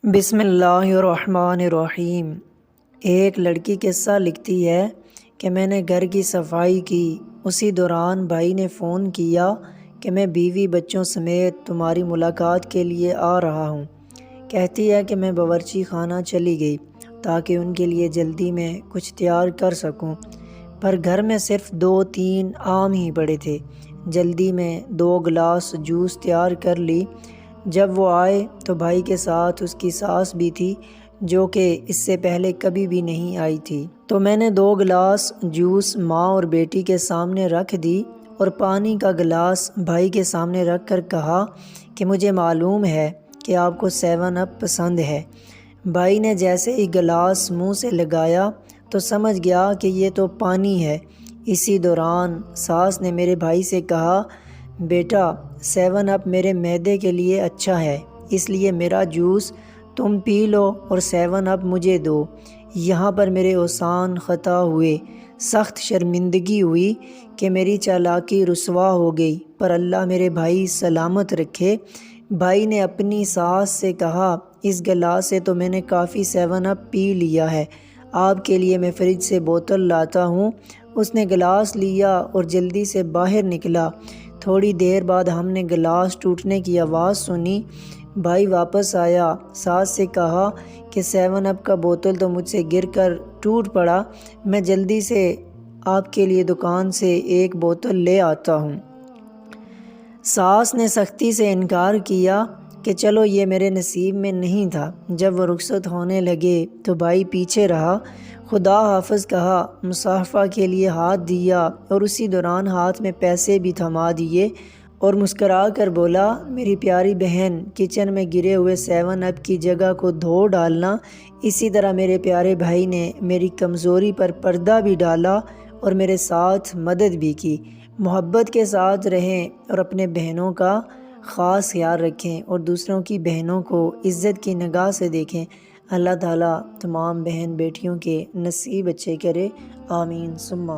بسم اللہ الرحمن الرحیم۔ ایک لڑکی قصہ لکھتی ہے کہ میں نے گھر کی صفائی کی، اسی دوران بھائی نے فون کیا کہ میں بیوی بچوں سمیت تمہاری ملاقات کے لیے آ رہا ہوں۔ کہتی ہے کہ میں باورچی خانہ چلی گئی تاکہ ان کے لیے جلدی میں کچھ تیار کر سکوں، پر گھر میں صرف 2-3 آم ہی پڑے تھے۔ جلدی میں 2 گلاس جوس تیار کر لی۔ جب وہ آئے تو بھائی کے ساتھ اس کی ساس بھی تھی، جو کہ اس سے پہلے کبھی بھی نہیں آئی تھی۔ تو میں نے 2 گلاس جوس ماں اور بیٹی کے سامنے رکھ دی اور پانی کا گلاس بھائی کے سامنے رکھ کر کہا کہ مجھے معلوم ہے کہ آپ کو 7 اپ پسند ہے۔ بھائی نے جیسے ہی گلاس منہ سے لگایا تو سمجھ گیا کہ یہ تو پانی ہے۔ اسی دوران ساس نے میرے بھائی سے کہا، بیٹا 7 اپ میرے معدے کے لیے اچھا ہے، اس لیے میرا جوس تم پی لو اور 7 اپ مجھے دو۔ یہاں پر میرے اوسان خطا ہوئے، سخت شرمندگی ہوئی کہ میری چالاکی رسوا ہو گئی، پر اللہ میرے بھائی سلامت رکھے۔ بھائی نے اپنی ساس سے کہا، اس گلاس سے تو میں نے کافی 7 اپ پی لیا ہے، آپ کے لیے میں فریج سے بوتل لاتا ہوں۔ اس نے گلاس لیا اور جلدی سے باہر نکلا۔ تھوڑی دیر بعد ہم نے گلاس ٹوٹنے کی آواز سنی۔ بھائی واپس آیا، ساس سے کہا کہ 7 اپ کا بوتل تو مجھ سے گر کر ٹوٹ پڑا، میں جلدی سے آپ کے لیے دکان سے ایک بوتل لے آتا ہوں۔ ساس نے سختی سے انکار کیا کہ چلو یہ میرے نصیب میں نہیں تھا۔ جب وہ رخصت ہونے لگے تو بھائی پیچھے رہا، خدا حافظ کہا، مصافحہ کے لیے ہاتھ دیا اور اسی دوران ہاتھ میں پیسے بھی تھما دیے اور مسکرا کر بولا، میری پیاری بہن، کچن میں گرے ہوئے 7 اپ کی جگہ کو دھو ڈالنا۔ اسی طرح میرے پیارے بھائی نے میری کمزوری پر پردہ بھی ڈالا اور میرے ساتھ مدد بھی کی۔ محبت کے ساتھ رہیں اور اپنے بہنوں کا خاص خیال رکھیں اور دوسروں کی بہنوں کو عزت کی نگاہ سے دیکھیں۔ اللہ تعالیٰ تمام بہن بیٹیوں کے نصیب اچھے کرے، آمین ثم آمین۔